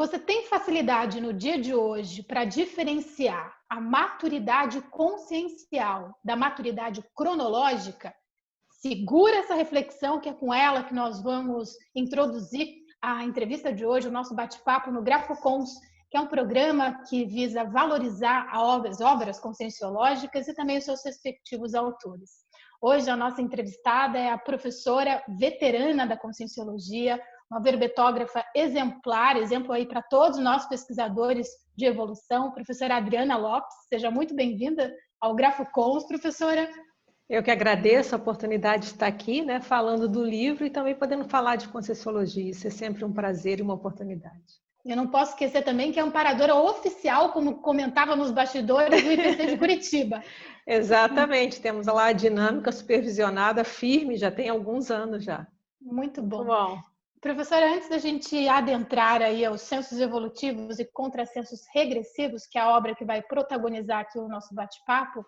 Você tem facilidade no dia de hoje para diferenciar a maturidade consciencial da maturidade cronológica? Segura essa reflexão, que é com ela que nós vamos introduzir a entrevista de hoje, o nosso bate-papo no GrafoCons, que é um programa que visa valorizar as obras conscienciológicas e também os seus respectivos autores. Hoje a nossa entrevistada é a professora veterana da Conscienciologia, uma verbetógrafa exemplar, exemplo aí para todos nós pesquisadores de evolução, professora Adriana Lopes. Seja muito bem-vinda ao GrafoCons, professora. Eu que agradeço a oportunidade de estar aqui, né, falando do livro e também podendo falar de Conscienciologia. Isso é sempre um prazer e uma oportunidade. Eu não posso esquecer também que é amparadora oficial, como comentava nos bastidores, do IPC de Curitiba. Exatamente, temos lá a dinâmica supervisionada firme, já tem alguns anos já. Muito bom. Professora, antes da gente adentrar aí aos sensos evolutivos e contrassensos regressivos, que é a obra que vai protagonizar aqui o nosso bate-papo,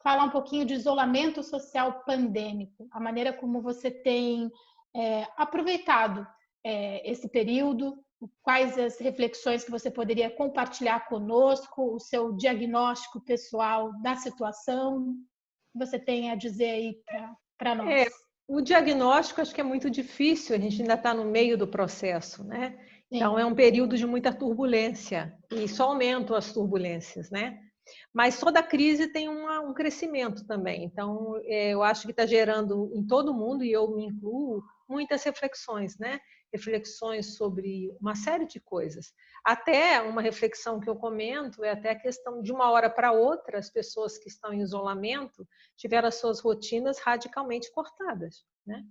falar um pouquinho de isolamento social pandêmico, a maneira como você tem aproveitado esse período, quais as reflexões que você poderia compartilhar conosco, o seu diagnóstico pessoal da situação, que você tem a dizer aí para nós. O diagnóstico acho que é muito difícil, a gente ainda está no meio do processo, né? Então é um período de muita turbulência e só aumentam as turbulências, né? Mas toda crise tem um crescimento também. Então eu acho que está gerando em todo mundo, e eu me incluo, muitas reflexões, né? Reflexões sobre uma série de coisas. Até uma reflexão que eu comento é até a questão de uma hora para outra, as pessoas que estão em isolamento tiveram as suas rotinas radicalmente cortadas, né?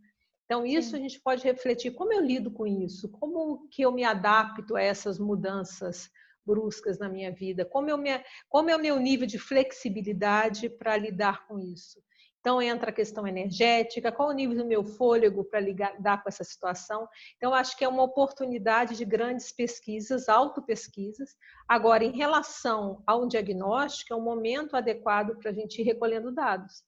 Então isso a gente pode refletir, como eu lido com isso? Como que eu me adapto a essas mudanças bruscas na minha vida? Como é o meu nível de flexibilidade para lidar com isso? Então, entra a questão energética, qual o nível do meu fôlego para lidar com essa situação. Então, acho que é uma oportunidade de grandes pesquisas, autopesquisas. Agora, em relação ao diagnóstico, é um momento adequado para a gente ir recolhendo dados.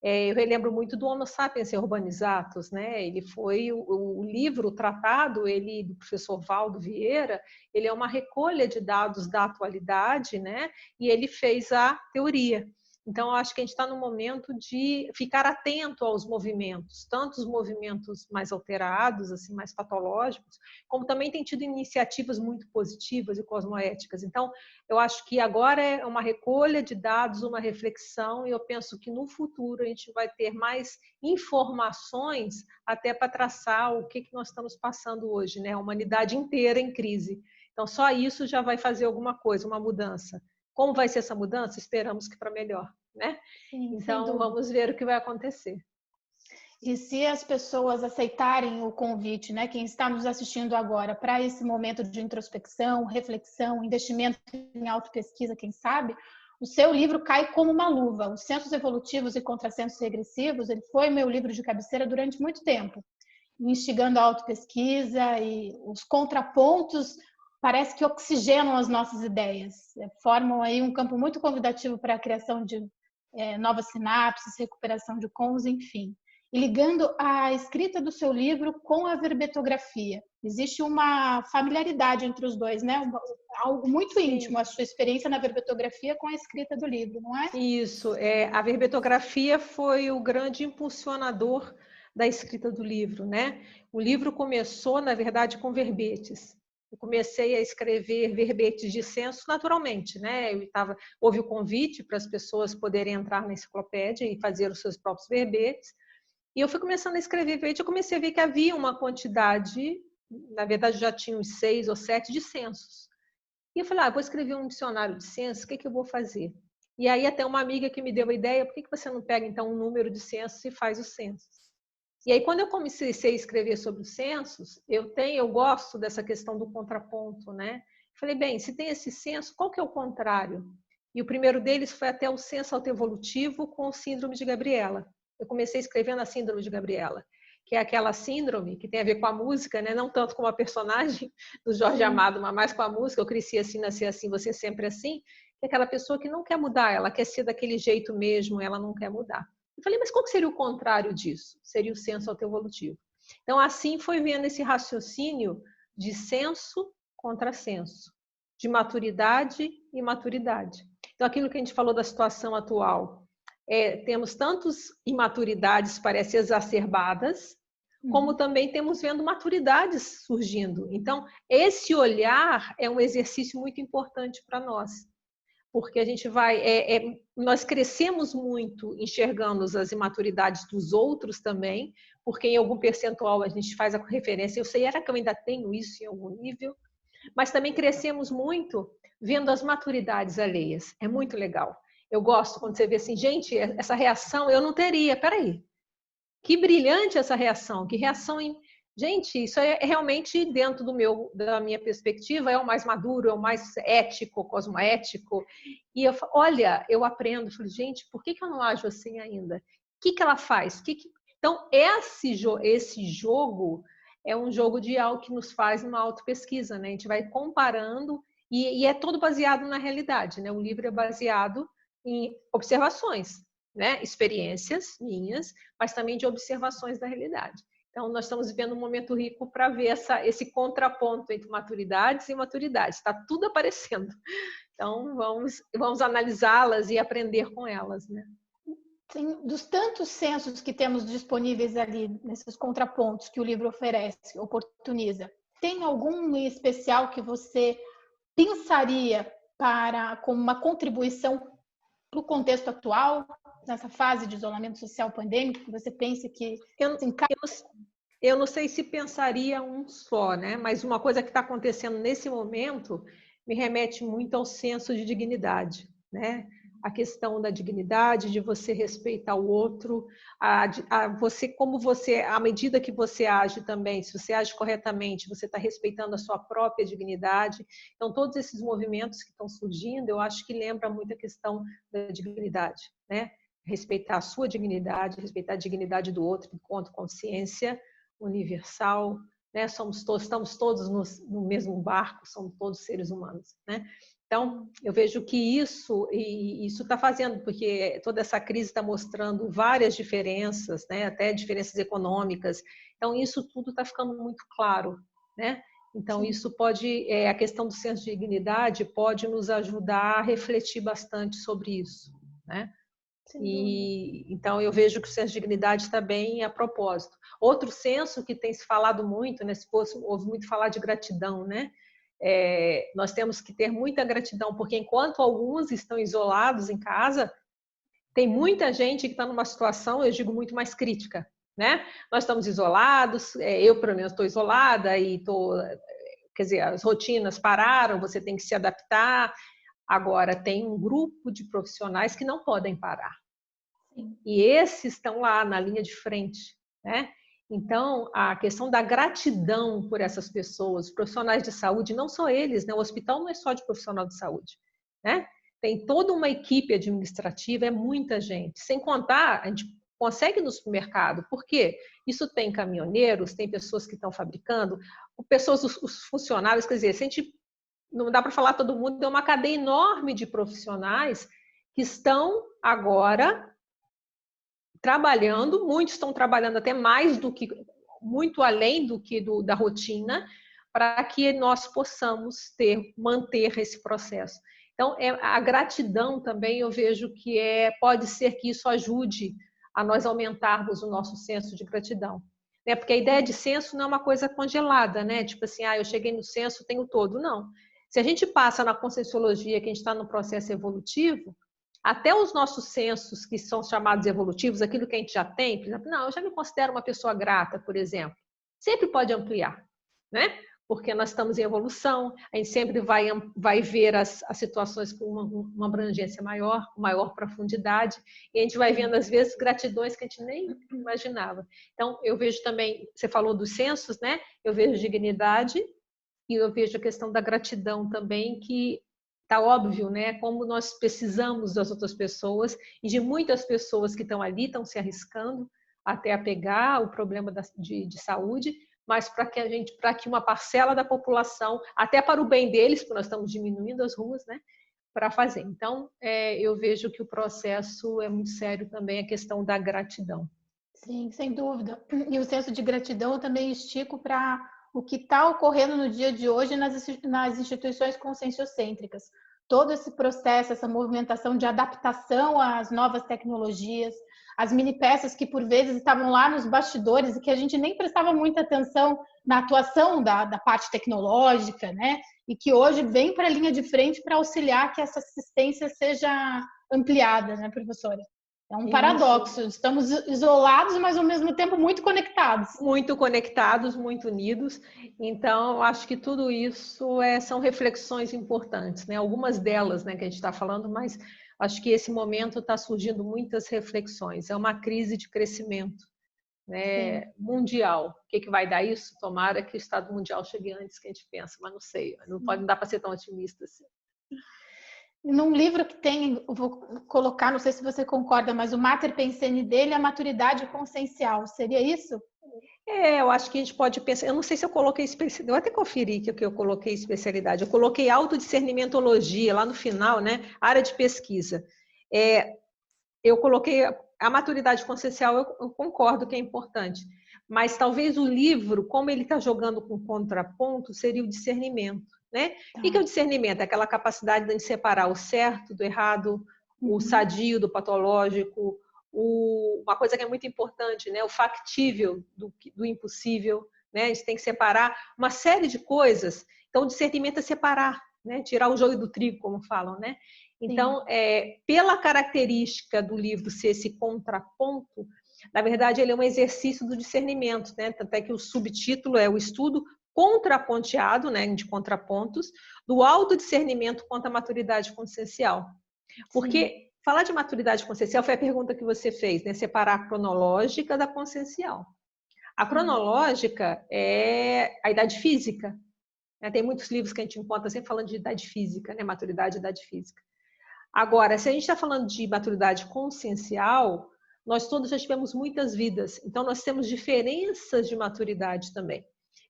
Eu relembro muito do Homo Sapiens Urbanizatus, né? Ele foi o livro, o tratado, ele do professor Valdo Vieira, ele é uma recolha de dados da atualidade, né? E ele fez a teoria. Então, acho que a gente está no momento de ficar atento aos movimentos, tanto os movimentos mais alterados, assim, mais patológicos, como também tem tido iniciativas muito positivas e cosmoéticas. Então, eu acho que agora é uma recolha de dados, uma reflexão, e eu penso que no futuro a gente vai ter mais informações até para traçar o que nós estamos passando hoje, né? A humanidade inteira em crise. Então, só isso já vai fazer alguma coisa, uma mudança. Como vai ser essa mudança? Esperamos que para melhor, né? Sim, então, vamos ver o que vai acontecer. E se as pessoas aceitarem o convite, né, quem está nos assistindo agora, para esse momento de introspecção, reflexão, investimento em autopesquisa, quem sabe, o seu livro cai como uma luva. Os Sensos Evolutivos e Contrassensos Regressivos, ele foi meu livro de cabeceira durante muito tempo, instigando a autopesquisa, e os contrapontos parece que oxigenam as nossas ideias, formam aí um campo muito convidativo para a criação de novas sinapses, recuperação de cons, enfim. E ligando a escrita do seu livro com a verbetografia, existe uma familiaridade entre os dois, né? Algo muito íntimo, a sua experiência na verbetografia com a escrita do livro, não é? Isso, a verbetografia foi o grande impulsionador da escrita do livro, né? O livro começou, na verdade, com verbetes. Eu comecei a escrever verbetes de censo naturalmente, né? Houve o convite para as pessoas poderem entrar na enciclopédia e fazer os seus próprios verbetes. E eu fui começando a escrever verbete, eu comecei a ver que havia uma quantidade, na verdade já tinha uns 6 ou 7 de censos. E eu falei, vou escrever um dicionário de censos, o que eu vou fazer? E aí até uma amiga que me deu a ideia, por que você não pega então um número de censos e faz os censos? E aí quando eu comecei a escrever sobre os censos, eu gosto dessa questão do contraponto, né? Falei, bem, se tem esse censo, qual que é o contrário? E o primeiro deles foi até o censo autoevolutivo com o síndrome de Gabriela. Eu comecei escrevendo a síndrome de Gabriela, que é aquela síndrome que tem a ver com a música, né? Não tanto com a personagem do Jorge Amado, mas mais com a música. Eu cresci assim, nasci assim, você sempre assim. Que é aquela pessoa que não quer mudar, ela quer ser daquele jeito mesmo, ela não quer mudar. Eu falei, mas qual seria o contrário disso? Seria o senso autoevolutivo. Então, assim foi vendo esse raciocínio de senso contrassenso de maturidade e imaturidade. Então, aquilo que a gente falou da situação atual, temos tantas imaturidades, parece exacerbadas, como também temos vendo maturidades surgindo. Então, esse olhar é um exercício muito importante para nós, porque a gente nós crescemos muito enxergando as imaturidades dos outros também, porque em algum percentual a gente faz a referência, eu sei, era que eu ainda tenho isso em algum nível, mas também crescemos muito vendo as maturidades alheias. É muito legal. Eu gosto quando você vê assim, gente, essa reação eu não teria, peraí. Que brilhante essa reação, que reação... Gente, isso é realmente dentro da minha perspectiva, é o mais maduro, é o mais ético, cosmoético. E olha, eu aprendo, falei, gente, por que eu não ajo assim ainda? O que ela faz? Então, esse jogo é um jogo de algo que nos faz uma autopesquisa, né? A gente vai comparando e é todo baseado na realidade, né? O livro é baseado em observações, né? Experiências minhas, mas também de observações da realidade. Então, nós estamos vivendo um momento rico para ver esse contraponto entre maturidades e imaturidades. Está tudo aparecendo. Então, vamos analisá-las e aprender com elas, né? Sim, dos tantos sensos que temos disponíveis ali, nesses contrapontos que o livro oferece, oportuniza, tem algum em especial que você pensaria como uma contribuição para o contexto atual, nessa fase de isolamento social pandêmico, que você pensa que eu não sei se pensaria um só, né? Mas uma coisa que está acontecendo nesse momento me remete muito ao senso de dignidade, né? A questão da dignidade, de você respeitar o outro, à medida que você age também, se você age corretamente, você está respeitando a sua própria dignidade. Então, todos esses movimentos que estão surgindo, eu acho que lembra muito a questão da dignidade, né? Respeitar a sua dignidade, respeitar a dignidade do outro, enquanto consciência universal, né? Estamos todos no mesmo barco, somos todos seres humanos, né? Então, eu vejo que isso está fazendo, porque toda essa crise está mostrando várias diferenças, né? Até diferenças econômicas. Então, isso tudo está ficando muito claro, né? Então, isso pode, a questão do senso de dignidade pode nos ajudar a refletir bastante sobre isso, né? Então, eu vejo que o senso de dignidade está bem a propósito. Outro senso que tem se falado muito, né? Se ouve muito falar de gratidão, né? Nós temos que ter muita gratidão, porque enquanto alguns estão isolados em casa, tem muita gente que está numa situação, eu digo, muito mais crítica, né? Nós estamos isolados, eu, pelo menos, estou isolada e quer dizer, as rotinas pararam, você tem que se adaptar. Agora, tem um grupo de profissionais que não podem parar. Sim. E esses estão lá na linha de frente, né? Então, a questão da gratidão por essas pessoas, profissionais de saúde, não só eles, né? O hospital não é só de profissional de saúde, né? Tem toda uma equipe administrativa, é muita gente. Sem contar, a gente consegue no supermercado, por quê? Isso tem caminhoneiros, tem pessoas que estão fabricando, os funcionários, quer dizer, se a gente, não dá para falar todo mundo, é uma cadeia enorme de profissionais que estão agora trabalhando, muitos estão trabalhando até mais muito além da rotina, para que nós possamos manter esse processo. Então, a gratidão também eu vejo que pode ser que isso ajude a nós aumentarmos o nosso senso de gratidão. Né? Porque a ideia de senso não é uma coisa congelada, né? Tipo assim, eu cheguei no senso, tenho todo. Não. Se a gente passa na conscienciologia, que a gente está no processo evolutivo, até os nossos sensos, que são chamados evolutivos, aquilo que a gente já tem, por exemplo, não, eu já me considero uma pessoa grata, por exemplo, sempre pode ampliar, né? Porque nós estamos em evolução, a gente sempre vai ver as situações com uma abrangência maior, maior profundidade, e a gente vai vendo, às vezes, gratidões que a gente nem imaginava. Então, eu vejo também, você falou dos sensos, né? Eu vejo dignidade e eu vejo a questão da gratidão também, que tá óbvio, né? Como nós precisamos das outras pessoas e de muitas pessoas que estão ali, estão se arriscando até a pegar o problema de saúde, mas para que uma parcela da população, até para o bem deles, porque nós estamos diminuindo as ruas, né? Para fazer. Então, eu vejo que o processo é muito sério também, a questão da gratidão. Sim, sem dúvida. E o senso de gratidão eu também estico para o que está ocorrendo no dia de hoje nas instituições conscienciocêntricas. Todo esse processo, essa movimentação de adaptação às novas tecnologias, as mini peças que por vezes estavam lá nos bastidores e que a gente nem prestava muita atenção na atuação da parte tecnológica, né? E que hoje vem para a linha de frente para auxiliar que essa assistência seja ampliada, né, professora? É um paradoxo. Estamos isolados, mas ao mesmo tempo muito conectados. Muito conectados, muito unidos. Então, eu acho que tudo isso são reflexões importantes, né? Algumas delas, né, que a gente está falando, mas acho que esse momento está surgindo muitas reflexões. É uma crise de crescimento, né, mundial. O que vai dar isso? Tomara que o Estado Mundial chegue antes que a gente pensa, mas não sei. Não dá para ser tão otimista assim. Num livro que tem, eu vou colocar, não sei se você concorda, mas o Mater Pensene dele é a maturidade consciencial. Seria isso? Eu acho que a gente pode pensar. Eu não sei se eu coloquei especialidade, eu até conferi que eu coloquei especialidade. Eu coloquei autodiscernimentologia lá no final, né? Área de pesquisa. Eu coloquei a maturidade consciencial, eu concordo que é importante. Mas talvez o livro, como ele está jogando com contraponto, seria o discernimento. Né? O que é o discernimento? É aquela capacidade de separar o certo do errado, o sadio do patológico, uma coisa que é muito importante, né? O factível do impossível. Né? A gente tem que separar uma série de coisas. Então, o discernimento é separar, né? Tirar o joio do trigo, como falam. Né? Então, pela característica do livro ser esse contraponto, na verdade, ele é um exercício do discernimento. Né? Tanto é que o subtítulo é o estudo contraponteado, né, de contrapontos, do autodiscernimento quanto à maturidade consciencial. Porque falar de maturidade consciencial foi a pergunta que você fez, né, separar a cronológica da consciencial. A cronológica é a idade física. Né? Tem muitos livros que a gente encontra sempre falando de idade física, né, maturidade e idade física. Agora, se a gente está falando de maturidade consciencial, nós todos já tivemos muitas vidas, então nós temos diferenças de maturidade também.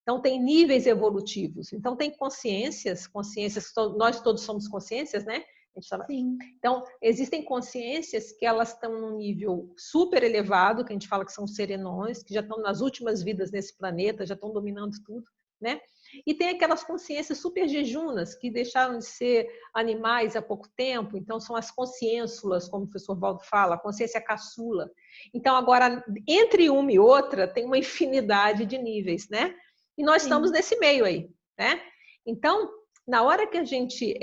Então, tem níveis evolutivos. Então, tem consciências, nós todos somos consciências, né? Então, existem consciências que elas estão num nível super elevado, que a gente fala que são serenões, que já estão nas últimas vidas nesse planeta, já estão dominando tudo, né? E tem aquelas consciências super jejunas, que deixaram de ser animais há pouco tempo, então são as consciênsulas, como o professor Valdo fala, a consciência caçula. Então, agora, entre uma e outra, tem uma infinidade de níveis, né? E nós estamos nesse meio aí, né? Então, na hora que a gente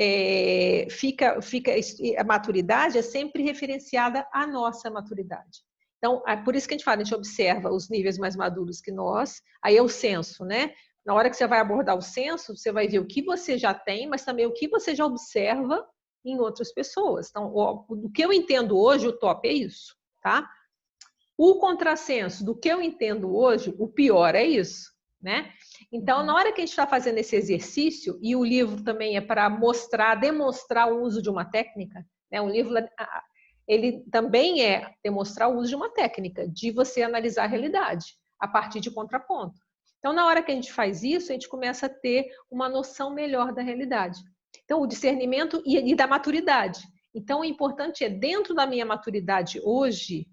a maturidade é sempre referenciada à nossa maturidade. Então, por isso que a gente fala, a gente observa os níveis mais maduros que nós, aí é o senso, né? Na hora que você vai abordar o senso, você vai ver o que você já tem, mas também o que você já observa em outras pessoas. Então, do que eu entendo hoje, o top é isso, tá? O contrassenso, do que eu entendo hoje, o pior é isso. Né? Então, na hora que a gente está fazendo esse exercício, e o livro também é para demonstrar o uso de uma técnica, né? O livro ele também é demonstrar o uso de uma técnica, de você analisar a realidade a partir de contraponto. Então, na hora que a gente faz isso, a gente começa a ter uma noção melhor da realidade. Então, o discernimento e da maturidade. Então, o importante é, dentro da minha maturidade hoje, o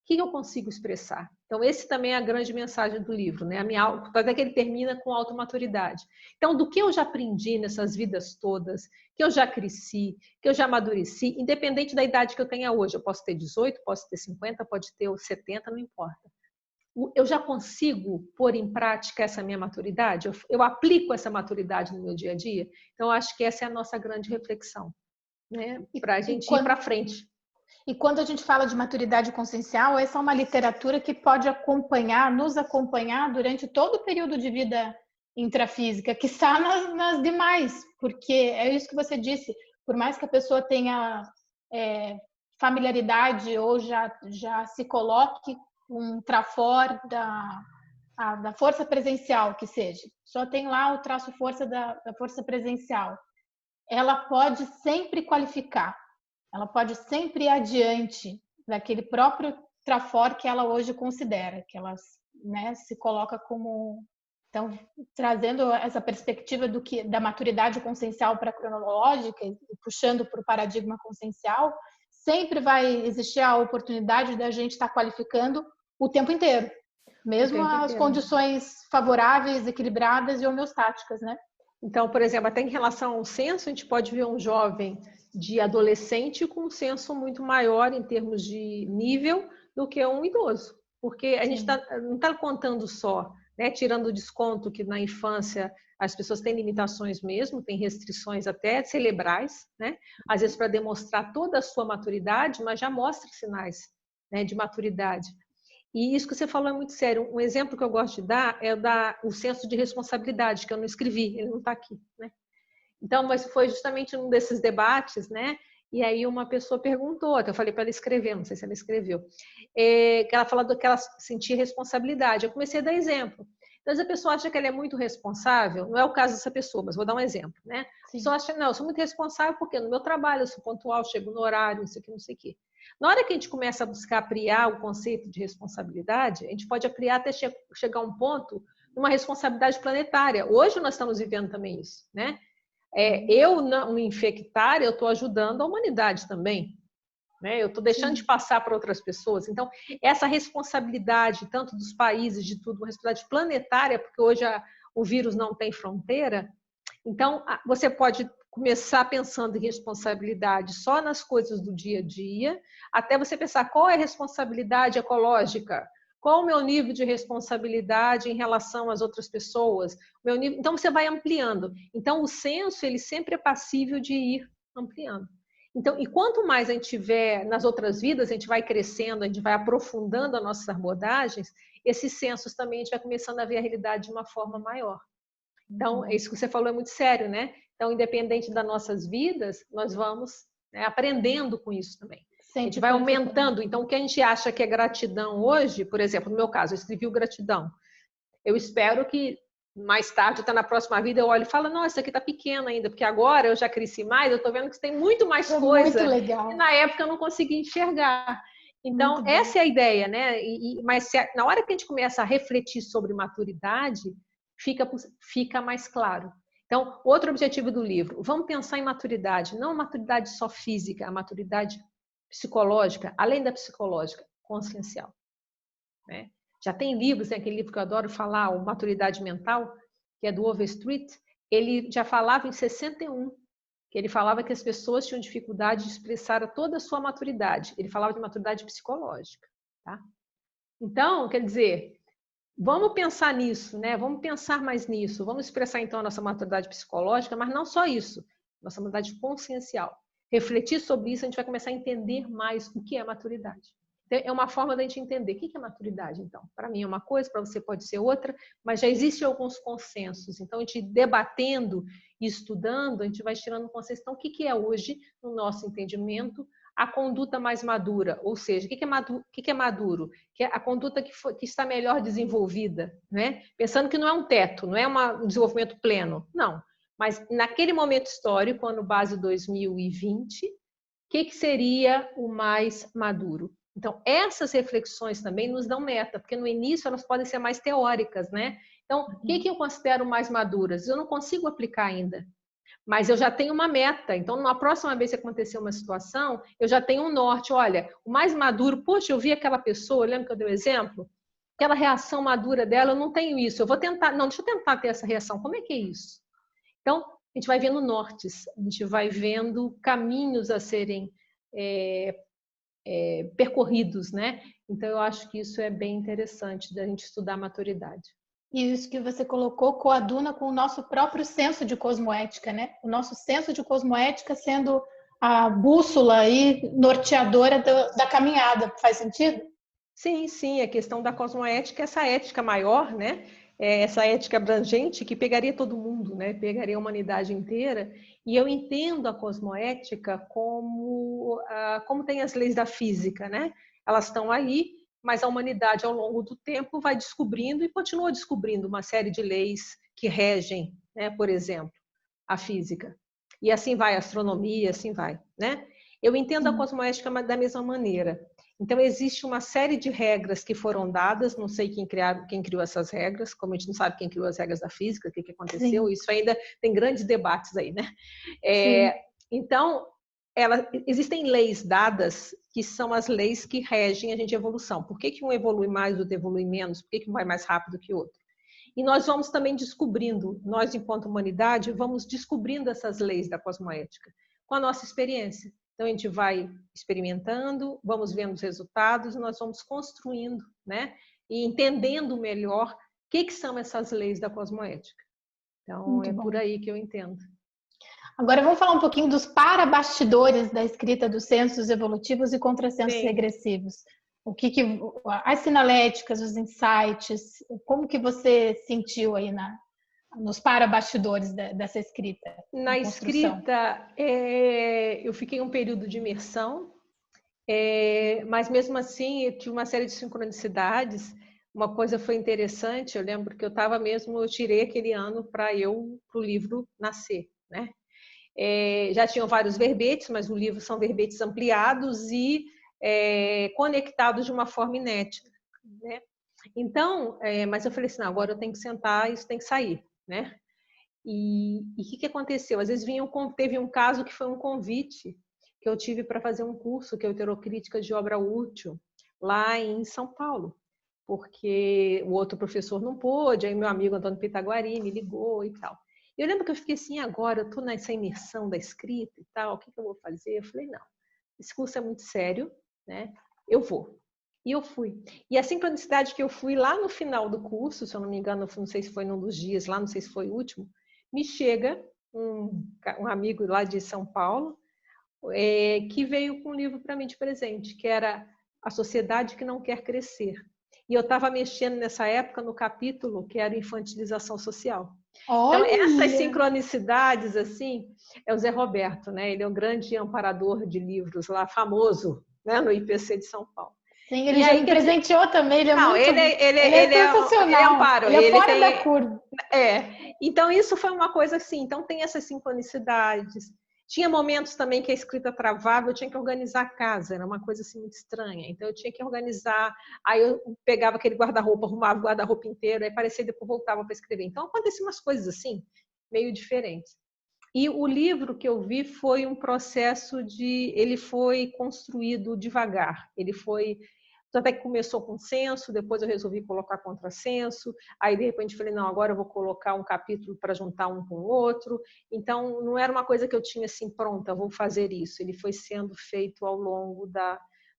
que eu consigo expressar? Então, esse também é a grande mensagem do livro, né? Até que ele termina com automaturidade. Então, do que eu já aprendi nessas vidas todas, que eu já cresci, que eu já amadureci, independente da idade que eu tenha hoje, eu posso ter 18, posso ter 50, pode ter 70, não importa. Eu já consigo pôr em prática essa minha maturidade? Eu aplico essa maturidade no meu dia a dia? Então, eu acho que essa é a nossa grande reflexão, né? Para a gente ir para frente. E quando a gente fala de maturidade consciencial, essa é uma literatura que pode nos acompanhar durante todo o período de vida intrafísica, que está nas demais, porque é isso que você disse, por mais que a pessoa tenha familiaridade ou já se coloque um trafor da força presencial, que seja, só tem lá o traço força da força presencial, ela pode sempre qualificar. Ela pode sempre ir adiante daquele próprio trafor que ela hoje considera, que ela, né, se coloca como... Então, trazendo essa perspectiva da maturidade consciencial para a cronológica e puxando para o paradigma consciencial, sempre vai existir a oportunidade da gente estar qualificando o tempo inteiro. Mesmo as condições favoráveis, equilibradas e homeostáticas, né? Então, por exemplo, até em relação ao censo, a gente pode ver um jovem de adolescente com um censo muito maior em termos de nível do que um idoso. Porque a gente não está contando só, né, tirando o desconto que na infância as pessoas têm limitações mesmo, têm restrições até cerebrais, né? Às vezes para demonstrar toda a sua maturidade, mas já mostra sinais, né, de maturidade. E isso que você falou é muito sério. Um exemplo que eu gosto de dar é o senso de responsabilidade, que eu não escrevi, ele não está aqui, né? Então, mas foi justamente um desses debates, né? E aí uma pessoa perguntou, até eu falei para ela escrever, não sei se ela escreveu, que ela falou que ela sentia responsabilidade. Eu comecei a dar exemplo. Então, a pessoa acha que ela é muito responsável, não é o caso dessa pessoa, mas vou dar um exemplo, né? A pessoa acha, não, eu sou muito responsável porque no meu trabalho eu sou pontual, chego no horário, não sei o que, não sei o que. Na hora que a gente começa a buscar ampliar o conceito de responsabilidade, a gente pode ampliar até chegar a um ponto, uma responsabilidade planetária. Hoje nós estamos vivendo também isso, né? Eu não me infectar, eu estou ajudando a humanidade também, né? Eu estou deixando de passar para outras pessoas. Então, essa responsabilidade, tanto dos países, de tudo, uma responsabilidade planetária, porque hoje o vírus não tem fronteira. Então, você pode começar pensando em responsabilidade só nas coisas do dia a dia, até você pensar qual é a responsabilidade ecológica, qual o meu nível de responsabilidade em relação às outras pessoas. Então, você vai ampliando. Então, o senso, ele sempre é passível de ir ampliando. Então, e quanto mais a gente tiver nas outras vidas, a gente vai crescendo, a gente vai aprofundando as nossas abordagens, esses sensos também a gente vai começando a ver a realidade de uma forma maior. Então, isso que você falou é muito sério, né? Então, independente das nossas vidas, nós vamos, né, aprendendo com isso também. A gente vai aumentando. Então, o que a gente acha que é gratidão hoje, por exemplo, no meu caso, eu escrevi o gratidão. Eu espero que mais tarde, até na próxima vida, eu olho e falo, nossa, isso aqui está pequeno ainda, porque agora eu já cresci mais, eu estou vendo que tem muito mais coisa. Muito legal. E na época eu não consegui enxergar. Então, essa é a ideia, né? Mas na hora que a gente começa a refletir sobre maturidade, fica mais claro. Então, outro objetivo do livro, vamos pensar em maturidade, não maturidade só física, a maturidade psicológica, além da psicológica, consciencial, né? Já tem livros, tem aquele livro que eu adoro falar, o Maturidade Mental, que é do Overstreet, ele já falava em 61, que ele falava que as pessoas tinham dificuldade de expressar toda a sua maturidade. Ele falava de maturidade psicológica, tá? Então, quer dizer, vamos pensar nisso, né? Vamos pensar mais nisso. Vamos expressar, então, a nossa maturidade psicológica, mas não só isso, nossa maturidade consciencial. Refletir sobre isso, a gente vai começar a entender mais o que é maturidade. É uma forma da gente entender o que é maturidade, então. Para mim é uma coisa, para você pode ser outra, mas já existem alguns consensos. Então, a gente debatendo e estudando, a gente vai tirando um consenso. Então, o que é hoje, no nosso entendimento, a conduta mais madura? Ou seja, o que é maduro? Que é a conduta que está melhor desenvolvida, né? Pensando que não é um teto, não é um desenvolvimento pleno, não. Mas naquele momento histórico, ano base 2020, o que seria o mais maduro? Então, essas reflexões também nos dão meta, porque no início elas podem ser mais teóricas, né? Então, o que eu considero mais maduras? Eu não consigo aplicar ainda, mas eu já tenho uma meta. Então, na próxima vez que acontecer uma situação, eu já tenho um norte. Olha, o mais maduro, poxa, eu vi aquela pessoa, lembra que eu dei o exemplo? Aquela reação madura dela, eu não tenho isso. Eu vou tentar, não, deixa eu tentar ter essa reação. Como é que é isso? Então, a gente vai vendo nortes, a gente vai vendo caminhos a serem percorridos, né? Então, eu acho que isso é bem interessante da gente estudar a maturidade. E isso que você colocou coaduna com o nosso próprio senso de cosmoética, né? O nosso senso de cosmoética sendo a bússola e norteadora da caminhada. Faz sentido? Sim, sim. A questão da cosmoética, essa ética maior, né? Essa ética abrangente que pegaria todo mundo, né? Pegaria a humanidade inteira. E eu entendo a cosmoética como tem as leis da física, né? Elas estão aí, mas a humanidade, ao longo do tempo, vai descobrindo e continua descobrindo uma série de leis que regem, né? Por exemplo, a física. E assim vai a astronomia, assim vai, né? Eu entendo a cosmoética da mesma maneira. Então, existe uma série de regras que foram dadas, não sei quem criou essas regras, como a gente não sabe quem criou as regras da física, o que aconteceu, Sim. Isso ainda tem grandes debates aí, né? Então, existem leis dadas que são as leis que regem a gente de evolução. Por que um evolui mais, o outro evolui menos? Por que um vai mais rápido que o outro? E nós vamos também descobrindo, nós enquanto humanidade, vamos descobrindo essas leis da cosmoética com a nossa experiência. Então a gente vai experimentando, vamos vendo os resultados e nós vamos construindo, né? E entendendo melhor o que são essas leis da cosmoética. Então Muito é bom. por aí que eu entendo. Agora vamos falar um pouquinho dos para-bastidores da escrita dos censos evolutivos e contrassensos regressivos. As sinaléticas, os insights, como que você sentiu aí nos para-bastidores dessa escrita? Na escrita, eu fiquei um período de imersão, mas mesmo assim eu tive uma série de sincronicidades. Uma coisa foi interessante, eu lembro que eu tirei aquele ano para o livro nascer, né? Já tinham vários verbetes, mas o livro são verbetes ampliados e conectados de uma forma inédita, né? Então, mas eu falei assim, não, agora eu tenho que sentar, isso tem que sair, né? E o que aconteceu? Às vezes teve um caso que foi um convite que eu tive para fazer um curso, que é o Heterocrítica de Obra Útil, lá em São Paulo, porque o outro professor não pôde, aí meu amigo Antônio Pitaguari me ligou e tal. Eu lembro que eu fiquei assim, agora eu estou nessa imersão da escrita e tal, o que eu vou fazer? Eu falei, não, esse curso é muito sério, né? Eu vou. E eu fui. E a sincronicidade que eu fui lá no final do curso, se eu não me engano, não sei se foi num dos dias lá, não sei se foi o último, me chega um amigo lá de São Paulo, que veio com um livro para mim de presente, que era A Sociedade que Não Quer Crescer. E eu estava mexendo nessa época no capítulo que era infantilização social. Olha! Então, essas sincronicidades, assim, é o Zé Roberto, né? Ele é um grande amparador de livros lá, famoso, né? No IPC de São Paulo. Sim, ele já me presenteou também, ele é Não, muito... ele é sensacional. Ele é amparo. Ele é fora da curva. Então, isso foi uma coisa assim. Então, tem essas sincronicidades. Tinha momentos também que a escrita travava, eu tinha que organizar a casa, era uma coisa assim muito estranha. Então eu tinha que organizar, aí eu pegava aquele guarda-roupa, arrumava o guarda-roupa inteiro, aí parecia e depois voltava para escrever. Então aconteciam umas coisas assim, meio diferentes. E o livro que eu vi foi um processo ele foi construído devagar, ele foi... Até que começou com censo, depois eu resolvi colocar contrassenso, aí de repente falei, não, agora eu vou colocar um capítulo para juntar um com o outro. Então, não era uma coisa que eu tinha assim, pronta, vou fazer isso. Ele foi sendo feito ao longo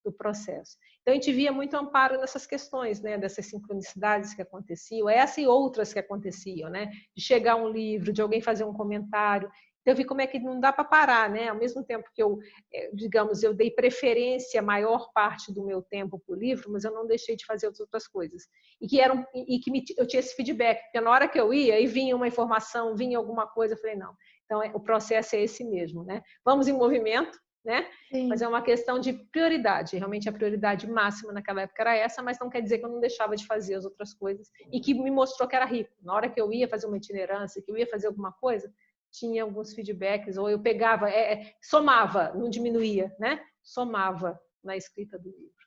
do processo. Então, a gente via muito amparo nessas questões, né, dessas sincronicidades que aconteciam, essa e outras que aconteciam, né, de chegar um livro, de alguém fazer um comentário. Então, eu vi como é que não dá para parar, né? Ao mesmo tempo que eu dei preferência, a maior parte do meu tempo para o livro, mas eu não deixei de fazer as outras coisas. Eu tinha esse feedback, porque na hora que eu ia, e vinha uma informação, vinha alguma coisa, eu falei, não. Então, o processo é esse mesmo, né? Vamos em movimento, né? Sim. Mas é uma questão de prioridade. Realmente a prioridade máxima naquela época era essa, mas não quer dizer que eu não deixava de fazer as outras coisas e que me mostrou que era rico. Na hora que eu ia fazer uma itinerância, que eu ia fazer alguma coisa, tinha alguns feedbacks, ou eu pegava, somava, não diminuía, né? Somava na escrita do livro.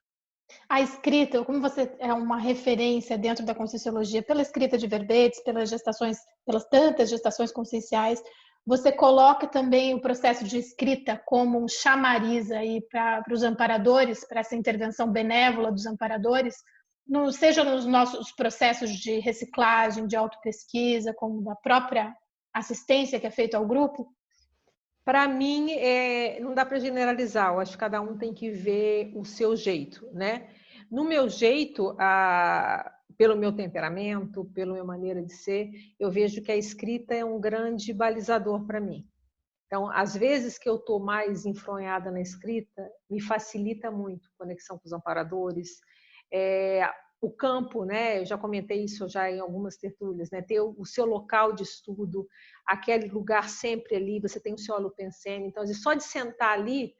A escrita, como você é uma referência dentro da Conscienciologia pela escrita de verbetes, pelas tantas gestações conscienciais, você coloca também o processo de escrita como um chamariz aí para os amparadores, para essa intervenção benévola dos amparadores, seja nos nossos processos de reciclagem, de autopesquisa, como da própria assistência que é feita ao grupo? Para mim, não dá para generalizar. Eu acho que cada um tem que ver o seu jeito, né? No meu jeito, pelo meu temperamento, pela minha maneira de ser, eu vejo que a escrita é um grande balizador para mim. Então, às vezes que eu estou mais enfronhada na escrita, me facilita muito a conexão com os amparadores, o campo, né? Eu já comentei isso já em algumas tertúlias, né? Ter o seu local de estudo, aquele lugar sempre ali, você tem o seu holopensene, então só de sentar ali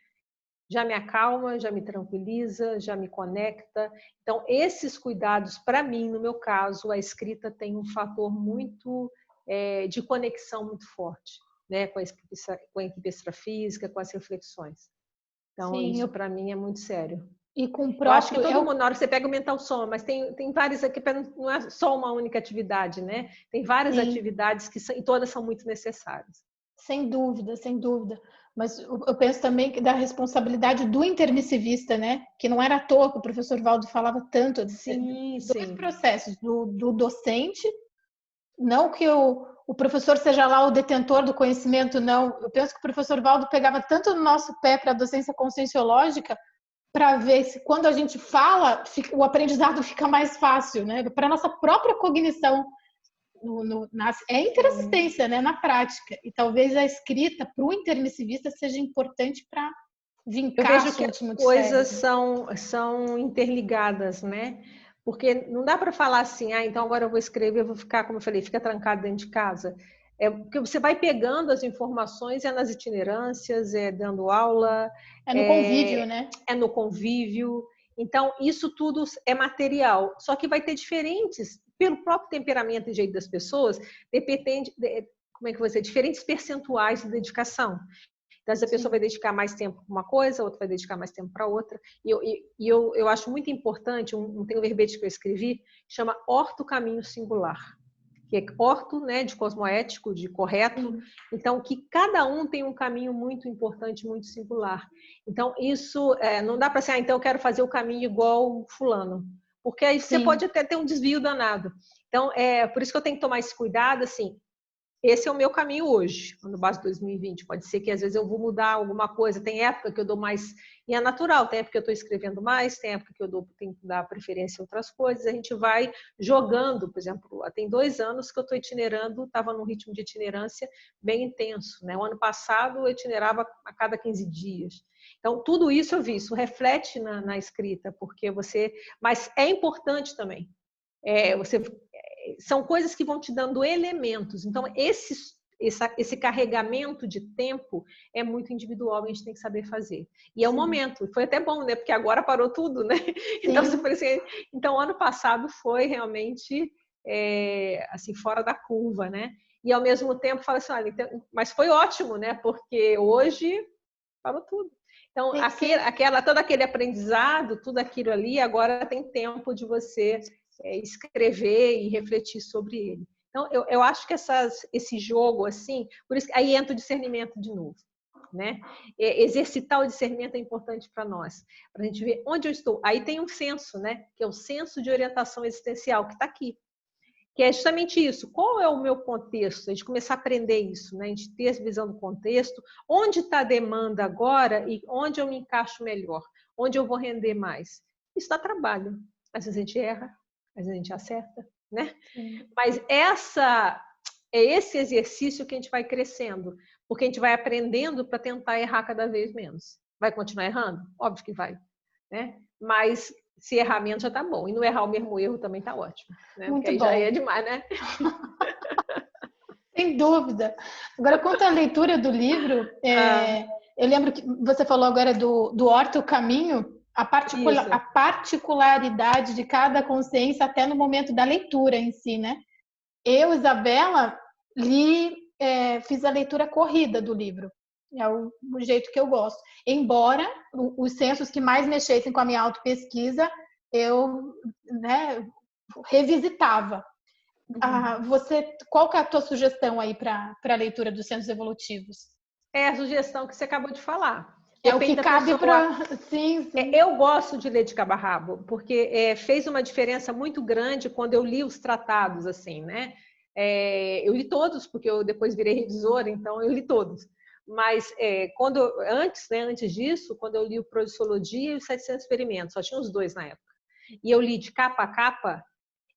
já me acalma, já me tranquiliza, já me conecta. Então esses cuidados, para mim, no meu caso, a escrita tem um fator muito de conexão muito forte, né? Com a equipe extrafísica, com as reflexões. Então sim, isso para mim é muito sério. E com o próprio... Eu acho que todo mundo, na hora que você pega o mental soma, mas tem várias aqui, não é só uma única atividade, né? Tem várias atividades e todas são muito necessárias. Sem dúvida, sem dúvida. Mas eu penso também que da responsabilidade do intermissivista, né? Que não era à toa que o professor Valdo falava tanto, Sim, dois sim. processos, do docente, não que o professor seja lá o detentor do conhecimento, não. Eu penso que o professor Valdo pegava tanto no nosso pé para a docência conscienciológica para ver se quando a gente fala, o aprendizado fica mais fácil, né? Para a nossa própria cognição. É interassistência, né, na prática. E talvez a escrita para o intermissivista seja importante para Eu vincar vejo que as assuntos muito coisas sérios. são interligadas, né? Porque não dá para falar assim, então agora eu vou escrever, eu vou ficar, como eu falei, fica trancado dentro de casa. É porque você vai pegando as informações, é nas itinerâncias, é dando aula, É no convívio, né? é no convívio. Então, isso tudo é material. Só que vai ter diferentes, pelo próprio temperamento e jeito das pessoas, depende, como é que vai ser, diferentes percentuais de dedicação. Então, essa pessoa vai dedicar mais tempo para uma coisa, outra vai dedicar mais tempo para outra. E eu acho muito importante, tem um verbete que eu escrevi, que chama orto-caminho singular. Que é orto, né, de cosmoético, de correto. Então, que cada um tem um caminho muito importante, muito singular. Então, isso não dá para ser, então eu quero fazer o caminho igual fulano. Porque aí você pode até ter um desvio danado. Então, por isso que eu tenho que tomar esse cuidado, assim, esse é o meu caminho hoje, no base 2020. Pode ser que às vezes eu vou mudar alguma coisa. Tem época que eu dou mais, e é natural, tem época que eu estou escrevendo mais, tem época que eu tenho que dar preferência a outras coisas. A gente vai jogando, por exemplo, tem 2 anos que eu estou itinerando, estava num ritmo de itinerância bem intenso, né? O ano passado eu itinerava a cada 15 dias. Então, tudo isso eu vi, isso reflete na escrita, porque você. Mas é importante também. São coisas que vão te dando elementos. Então, esse carregamento de tempo é muito individual, a gente tem que saber fazer. E é o momento. Foi até bom, né? Porque agora parou tudo, né? Então, então, ano passado foi realmente assim, fora da curva, né? E ao mesmo tempo fala assim, olha, então, mas foi ótimo, né? Porque hoje parou tudo. Então, todo aquele aprendizado, tudo aquilo ali, agora tem tempo de você escrever e refletir sobre ele. Então, eu acho que esse jogo, assim, por isso que aí entra o discernimento de novo. Né? Exercitar o discernimento é importante para nós, para a gente ver onde eu estou. Aí tem um senso, né? Que é o senso de orientação existencial, que está aqui. Que é justamente isso. Qual é o meu contexto? A gente começar a aprender isso, né? A gente ter essa visão do contexto. Onde está a demanda agora e onde eu me encaixo melhor? Onde eu vou render mais? Isso dá trabalho. Às vezes a gente erra, às vezes a gente acerta, né? Mas é esse exercício que a gente vai crescendo, porque a gente vai aprendendo para tentar errar cada vez menos. Vai continuar errando? Óbvio que vai, né? Mas se errar menos já tá bom. E não errar o mesmo erro também tá ótimo, né? Muito porque aí bom. já é demais, né? Sem dúvida. Agora, quanto à leitura do livro, eu lembro que você falou agora do Horto Caminho, a particularidade de cada consciência até no momento da leitura em si, né? Eu, Isabela, fiz a leitura corrida do livro. É o jeito que eu gosto. Embora os censos que mais mexessem com a minha autopesquisa, eu, né, revisitava. Qual que é a tua sugestão aí para a leitura dos censos evolutivos? É a sugestão que você acabou de falar. É o que cabe para... Sim. Eu gosto de ler de cabo a rabo, porque fez uma diferença muito grande quando eu li os tratados, assim, né? Eu li todos, porque eu depois virei revisora, então eu li todos. Mas antes disso, quando eu li o Prodissologia e os 700 Experimentos, só tinha os 2 na época, e eu li de capa a capa,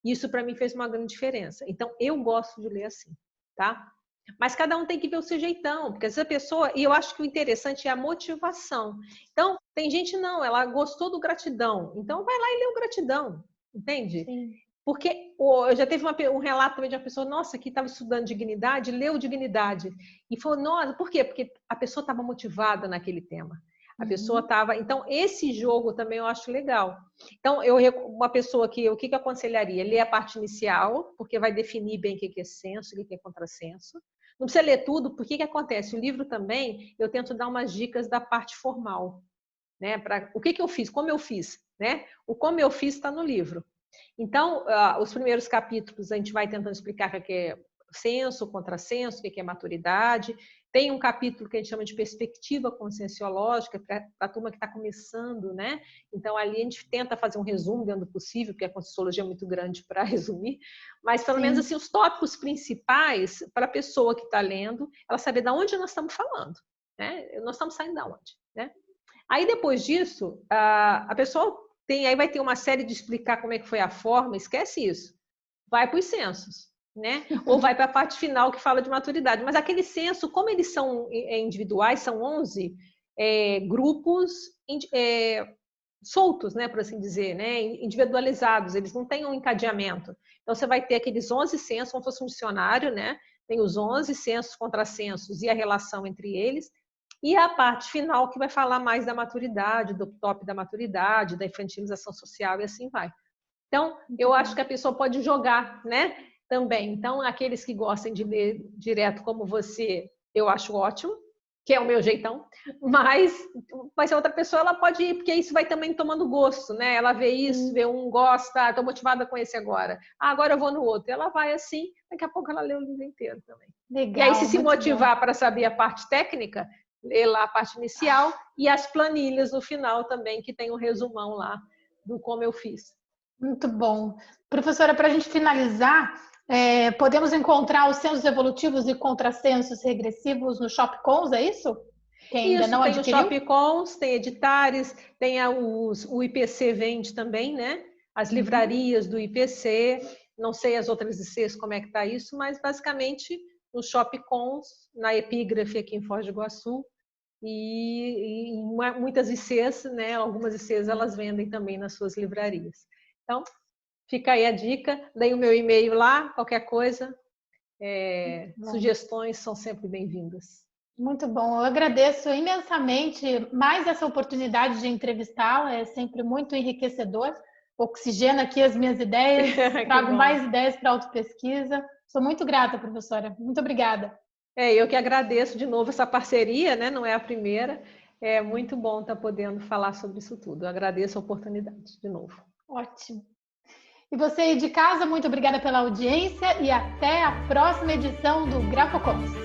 isso para mim fez uma grande diferença. Então, eu gosto de ler assim, tá? Mas cada um tem que ver o seu jeitão, porque essa pessoa, e eu acho que o interessante é a motivação. Então, tem gente não, ela gostou do gratidão, então vai lá e lê o gratidão, entende? Sim. Porque eu já teve um relato também de uma pessoa, nossa, que estava estudando dignidade, leu dignidade. E falou, nossa, por quê? Porque a pessoa estava motivada naquele tema. A pessoa estava... Então, esse jogo também eu acho legal. Então, uma pessoa o que eu aconselharia? Ler a parte inicial, porque vai definir bem o que é senso, o que é contrassenso. Não precisa ler tudo, porque o que acontece? O livro também, eu tento dar umas dicas da parte formal. Né? O que eu fiz? Como eu fiz? Né? O como eu fiz está no livro. Então, os primeiros capítulos a gente vai tentando explicar o que é senso, contrassenso, o que é maturidade. Tem um capítulo que a gente chama de perspectiva conscienciológica para a turma que está começando, né? Então, ali a gente tenta fazer um resumo dentro do possível, porque a Conscienciologia é muito grande para resumir, mas pelo menos assim, os tópicos principais para a pessoa que está lendo, ela saber de onde nós estamos falando, né? Nós estamos saindo de onde, né? Aí, depois disso, a pessoa aí vai ter uma série de explicar como é que foi a forma, esquece isso. Vai para os censos, né? Ou vai para a parte final que fala de maturidade. Mas aquele censo, como eles são individuais, são 11 grupos soltos, né, por assim dizer, né, individualizados, eles não têm um encadeamento. Então, você vai ter aqueles 11 censos, como se fosse um dicionário, né? Tem os 11 censos, contrassensos e a relação entre eles. E a parte final que vai falar mais da maturidade, do top da maturidade, da infantilização social e assim vai. Então, eu acho que a pessoa pode jogar, né? Também. Então, aqueles que gostam de ler direto como você, eu acho ótimo, que é o meu jeitão. Mas a outra pessoa, ela pode ir, porque isso vai também tomando gosto, né? Ela vê isso, vê um, gosta, estou motivada com esse agora. Agora eu vou no outro. Ela vai assim, daqui a pouco ela lê o livro inteiro também. Legal, e aí, se motivar para saber a parte técnica, lê lá a parte inicial e as planilhas no final também, que tem um resumão lá do como eu fiz. Muito bom. Professora, para a gente finalizar, podemos encontrar os censos evolutivos e contrassensos regressivos no Shopcons, é isso? Quem ainda não adquiriu? Tem o Shopcons, tem Editares, tem o IPC vende também, né? As livrarias do IPC, não sei as outras ICs como é que está isso, mas basicamente no Shopcons, na Epígrafe aqui em Foz do Iguaçu, e muitas ICs, né? Algumas ICs elas vendem também nas suas livrarias. Então, fica aí a dica, dei o meu e-mail lá, qualquer coisa, sugestões são sempre bem-vindas. Muito bom, eu agradeço imensamente mais essa oportunidade de entrevistá-la, é sempre muito enriquecedor, oxigena aqui as minhas ideias, trago mais ideias para a autopesquisa, sou muito grata, professora, muito obrigada. Eu que agradeço de novo essa parceria, né? Não é a primeira, é muito bom estar podendo falar sobre isso tudo, eu agradeço a oportunidade de novo. Ótimo. E você aí de casa, muito obrigada pela audiência e até a próxima edição do Grafocons.